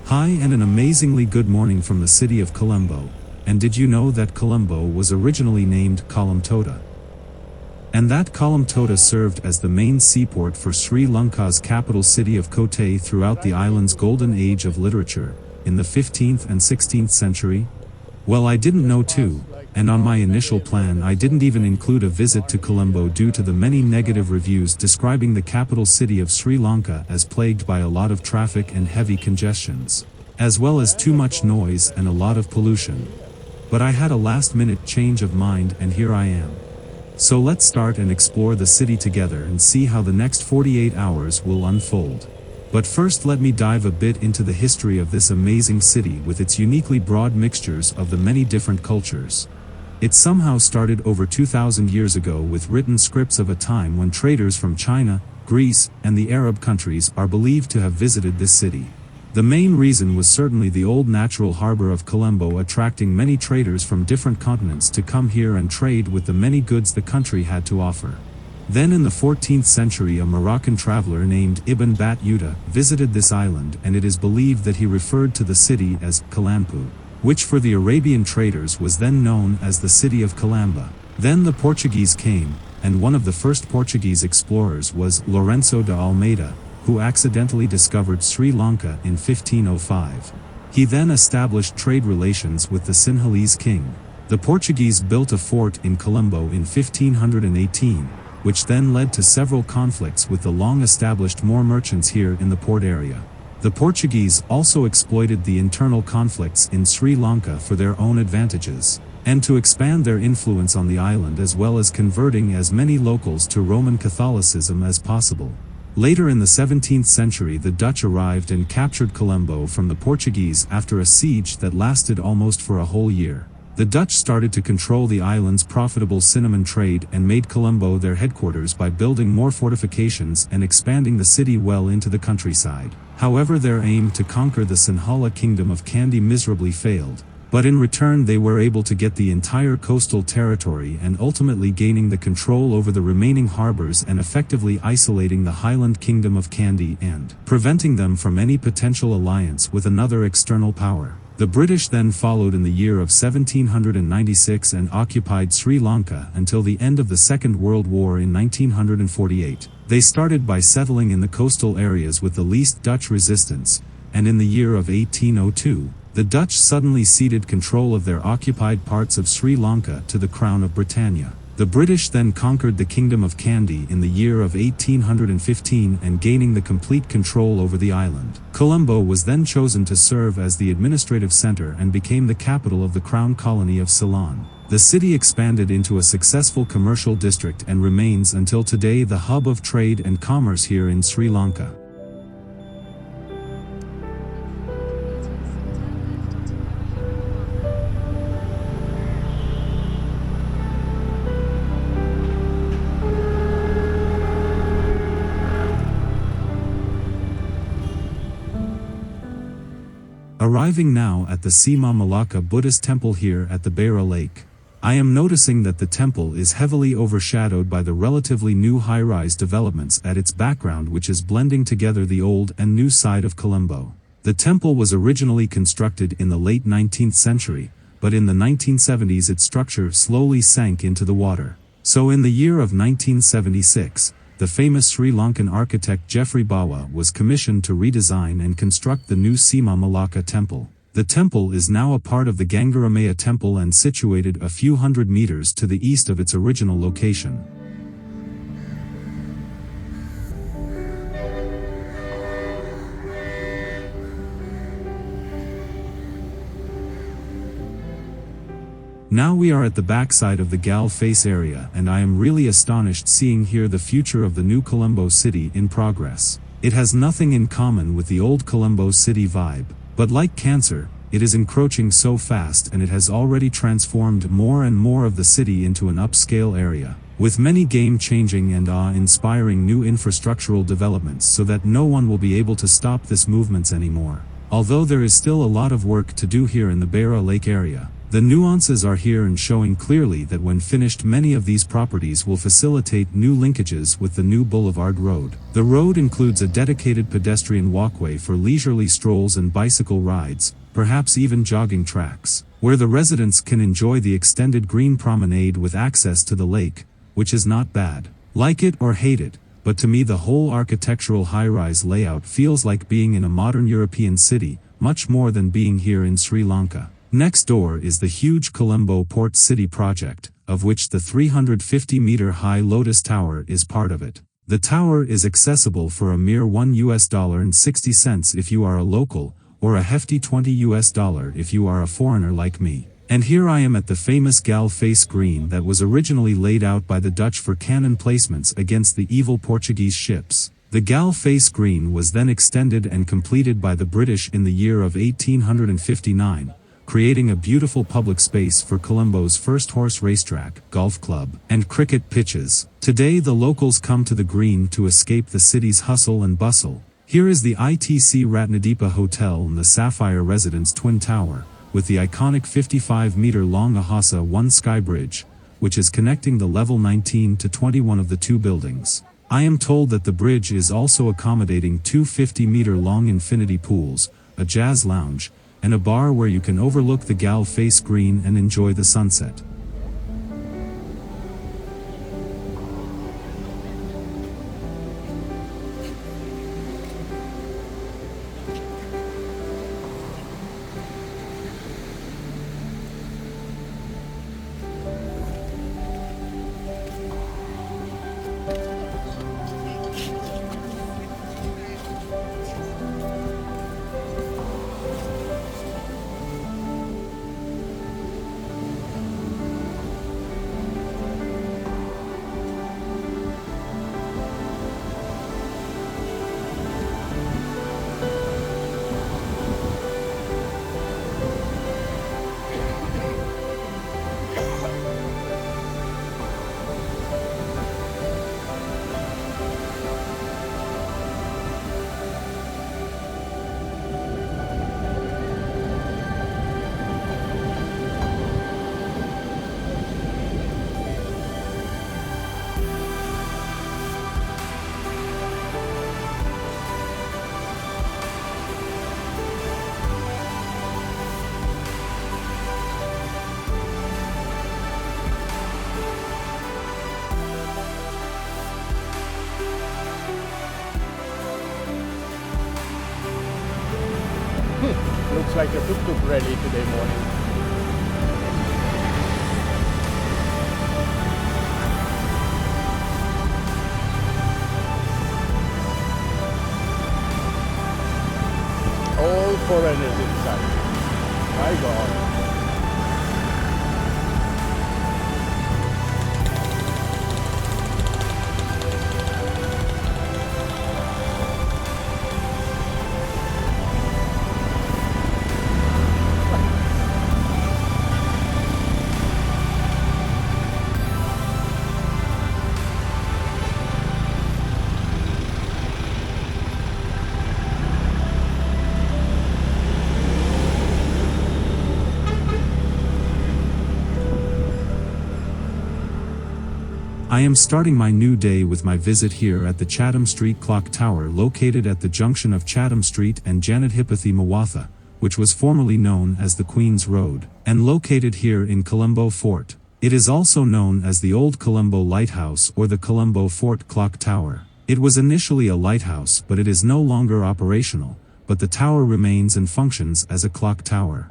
Hi and an amazingly good morning from the city of Colombo. And did you know that Colombo was originally named Colombo? And that Colombo served as the main seaport for Sri Lanka's capital city of Kotte throughout the island's golden age of literature, in the 15th and 16th century? Well, I didn't know too, and on my initial plan I didn't even include a visit to Colombo due to the many negative reviews describing the capital city of Sri Lanka as plagued by a lot of traffic and heavy congestions, as well as too much noise and a lot of pollution. But I had a last-minute change of mind and here I am. So let's start and explore the city together and see how the next 48 hours will unfold. But first let me dive a bit into the history of this amazing city with its uniquely broad mixtures of the many different cultures. It somehow started over 2,000 years ago with written scripts of a time when traders from China, Greece, and the Arab countries are believed to have visited this city. The main reason was certainly the old natural harbor of Colombo attracting many traders from different continents to come here and trade with the many goods the country had to offer. Then in the 14th century a Moroccan traveler named Ibn Battuta visited this island and it is believed that he referred to the city as Colombo, which for the Arabian traders was then known as the city of Colombo. Then the Portuguese came, and one of the first Portuguese explorers was Lourenço de Almeida, who accidentally discovered Sri Lanka in 1505. He then established trade relations with the Sinhalese king. The Portuguese built a fort in Colombo in 1518, which then led to several conflicts with the long-established Moor merchants here in the port area. The Portuguese also exploited the internal conflicts in Sri Lanka for their own advantages, and to expand their influence on the island as well as converting as many locals to Roman Catholicism as possible. Later in the 17th century the Dutch arrived and captured Colombo from the Portuguese after a siege that lasted almost for a whole year. The Dutch started to control the island's profitable cinnamon trade and made Colombo their headquarters by building more fortifications and expanding the city well into the countryside. However, their aim to conquer the Sinhala kingdom of Kandy miserably failed, but in return they were able to get the entire coastal territory and ultimately gaining the control over the remaining harbors and effectively isolating the highland kingdom of Kandy and preventing them from any potential alliance with another external power. The British then followed in the year of 1796 and occupied Sri Lanka until the end of the Second World War in 1948. They started by settling in the coastal areas with the least Dutch resistance, and in the year of 1802, the Dutch suddenly ceded control of their occupied parts of Sri Lanka to the Crown of Britannia. The British then conquered the Kingdom of Kandy in the year of 1815 and gaining the complete control over the island. Colombo was then chosen to serve as the administrative center and became the capital of the Crown Colony of Ceylon. The city expanded into a successful commercial district and remains until today the hub of trade and commerce here in Sri Lanka. Arriving now at the Seema Malaka Buddhist temple here at the Beira lake. I am noticing that the temple is heavily overshadowed by the relatively new high-rise developments at its background, which is blending together the old and new side of Colombo. The temple was originally constructed in the late 19th century, but in the 1970s its structure slowly sank into the water. So in the year of 1976, the famous Sri Lankan architect Geoffrey Bawa was commissioned to redesign and construct the new Seema Malaka Temple. The temple is now a part of the Gangaramaya Temple and situated a few hundred meters to the east of its original location. Now we are at the backside of the Galle Face area and I am really astonished seeing here the future of the new Colombo city in progress. It has nothing in common with the old Colombo city vibe, but like cancer, it is encroaching so fast and it has already transformed more and more of the city into an upscale area, with many game-changing and awe-inspiring new infrastructural developments so that no one will be able to stop this movement anymore. Although there is still a lot of work to do here in the Beira Lake area, The nuances are here and showing clearly that when finished many of these properties will facilitate new linkages with the new Boulevard Road. The road includes a dedicated pedestrian walkway for leisurely strolls and bicycle rides, perhaps even jogging tracks, where the residents can enjoy the extended green promenade with access to the lake, which is not bad. Like it or hate it, but to me the whole architectural high-rise layout feels like being in a modern European city, much more than being here in Sri Lanka. Next door is the huge Colombo Port City project, of which the 350-meter-high Lotus Tower is part of it. The tower is accessible for a mere $1.60 if you are a local, or a hefty $20 if you are a foreigner like me. And here I am at the famous Galle Face Green that was originally laid out by the Dutch for cannon placements against the evil Portuguese ships. The Galle Face Green was then extended and completed by the British in the year of 1859. Creating a beautiful public space for Colombo's first horse racetrack, golf club, and cricket pitches. Today the locals come to the green to escape the city's hustle and bustle. Here is the ITC Ratnadeepa Hotel and the Sapphire Residence Twin Tower, with the iconic 55-meter-long Ahasa 1 Sky Bridge, which is connecting the level 19 to 21 of the two buildings. I am told that the bridge is also accommodating two 50-meter-long infinity pools, a jazz lounge, and a bar where you can overlook the Galle Face Green and enjoy the sunset. Looks like a tuk-tuk rally today morning. All foreigners inside. My God. I am starting my new day with my visit here at the Chatham Street Clock Tower located at the junction of Chatham Street and Janadhipathi Mawatha, which was formerly known as the Queen's Road, and located here in Colombo Fort. It is also known as the Old Colombo Lighthouse or the Colombo Fort Clock Tower. It was initially a lighthouse but it is no longer operational, but the tower remains and functions as a clock tower.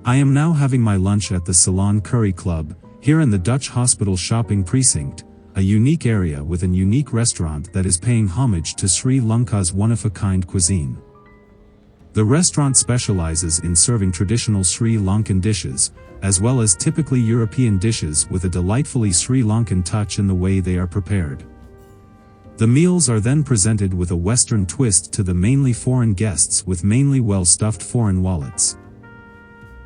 I am now having my lunch at the Ceylon Curry Club, here in the Dutch Hospital Shopping Precinct, a unique area with an unique restaurant that is paying homage to Sri Lanka's one-of-a-kind cuisine. The restaurant specializes in serving traditional Sri Lankan dishes, as well as typically European dishes with a delightfully Sri Lankan touch in the way they are prepared. The meals are then presented with a Western twist to the mainly foreign guests with mainly well-stuffed foreign wallets.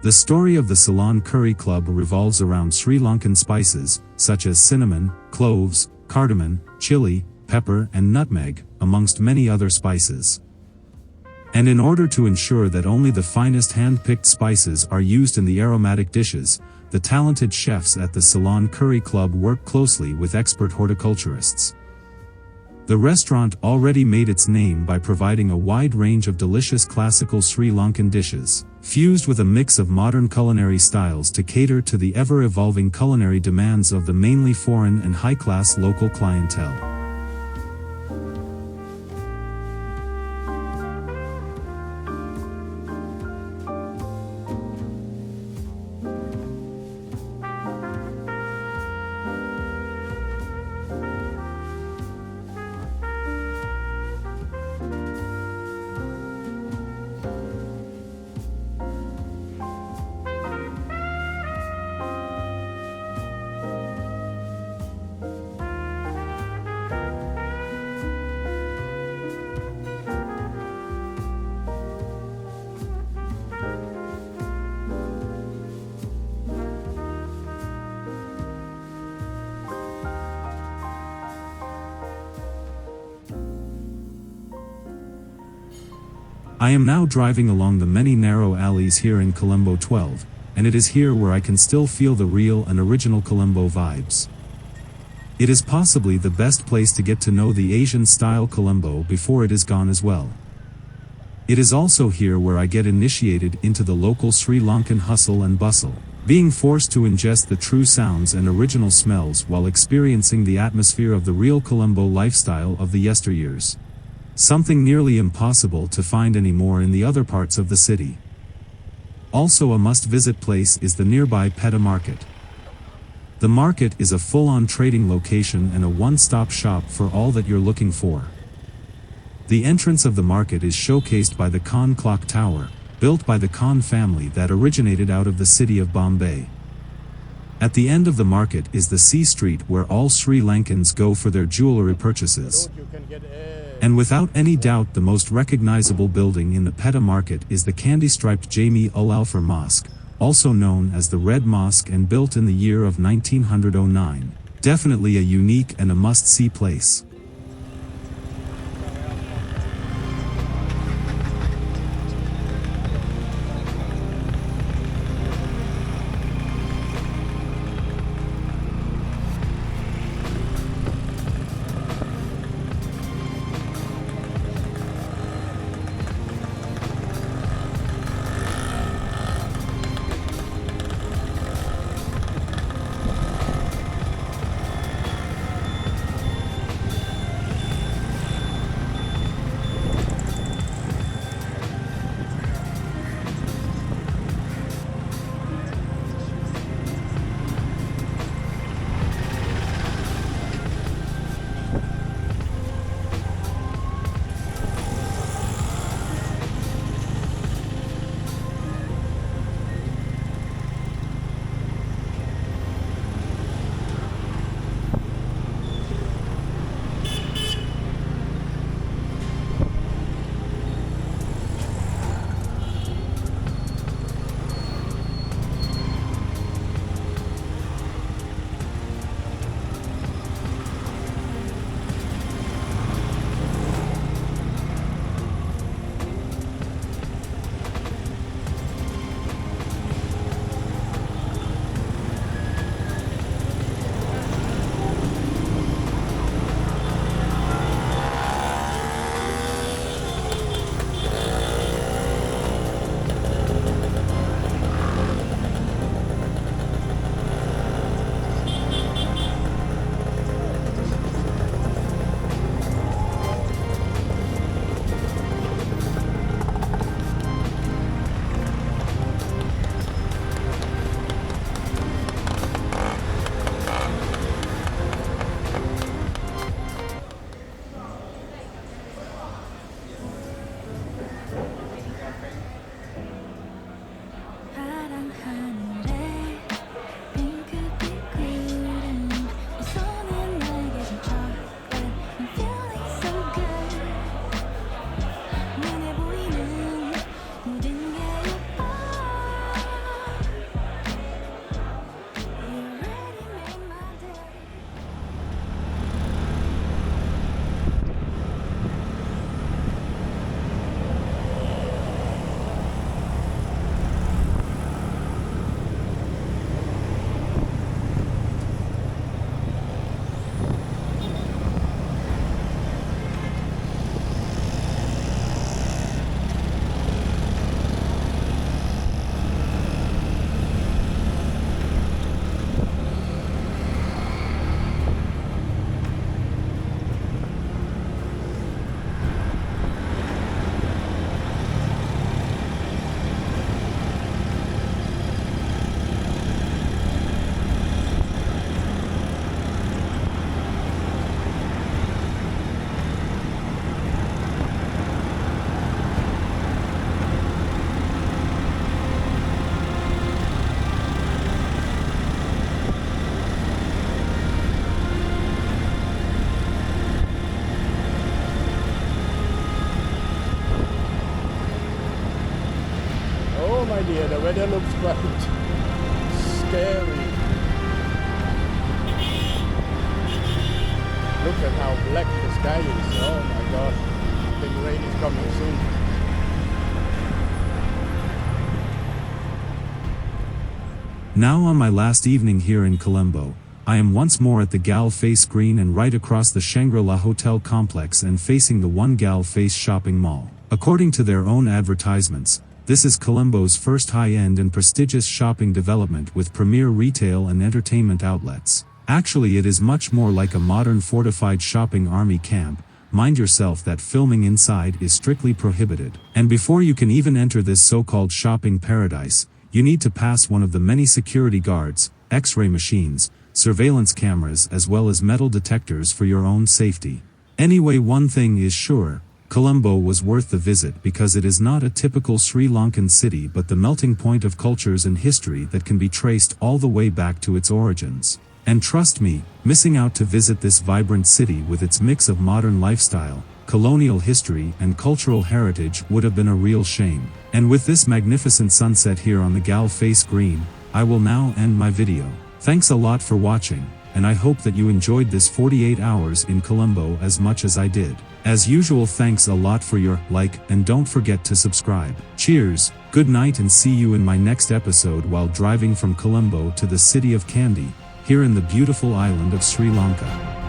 The story of the Ceylon Curry Club revolves around Sri Lankan spices, such as cinnamon, cloves, cardamom, chili, pepper and nutmeg, amongst many other spices. And in order to ensure that only the finest hand-picked spices are used in the aromatic dishes, the talented chefs at the Ceylon Curry Club work closely with expert horticulturists. The restaurant already made its name by providing a wide range of delicious classical Sri Lankan dishes, fused with a mix of modern culinary styles to cater to the ever-evolving culinary demands of the mainly foreign and high-class local clientele. I am now driving along the many narrow alleys here in Colombo 12, and it is here where I can still feel the real and original Colombo vibes. It is possibly the best place to get to know the Asian-style Colombo before it is gone as well. It is also here where I get initiated into the local Sri Lankan hustle and bustle, being forced to ingest the true sounds and original smells while experiencing the atmosphere of the real Colombo lifestyle of the yesteryears. Something nearly impossible to find anymore in the other parts of the city. Also a must-visit place is the nearby Pettah Market. The market is a full-on trading location and a one-stop shop for all that you're looking for. The entrance of the market is showcased by the Khan Clock Tower, built by the Khan family that originated out of the city of Bombay. At the end of the market is the C Street where all Sri Lankans go for their jewelry purchases. And without any doubt the most recognizable building in the Pettah Market is the candy-striped Jami ul Alfar Mosque, also known as the Red Mosque and built in the year of 1909. Definitely a unique and a must-see place. here. The weather looks quite scary. Look at how black the sky is. Oh my god. I think rain is coming soon. Now on my last evening here in Colombo, I am once more at the Galle Face Green and right across the Shangri-La Hotel complex and facing the One Galle Face shopping mall. According to their own advertisements, this is Colombo's first high-end and prestigious shopping development with premier retail and entertainment outlets. Actually, it is much more like a modern fortified shopping army camp. Mind yourself that filming inside is strictly prohibited. And before you can even enter this so-called shopping paradise, you need to pass one of the many security guards, X-ray machines, surveillance cameras as well as metal detectors for your own safety. Anyway, one thing is sure, Colombo was worth the visit because it is not a typical Sri Lankan city but the melting point of cultures and history that can be traced all the way back to its origins. And trust me, missing out to visit this vibrant city with its mix of modern lifestyle, colonial history and cultural heritage would have been a real shame. And with this magnificent sunset here on the Galle Face Green, I will now end my video. Thanks a lot for watching, and I hope that you enjoyed this 48 hours in Colombo as much as I did. As usual, thanks a lot for your like and don't forget to subscribe. Cheers, good night and see you in my next episode while driving from Colombo to the city of Kandy, here in the beautiful island of Sri Lanka.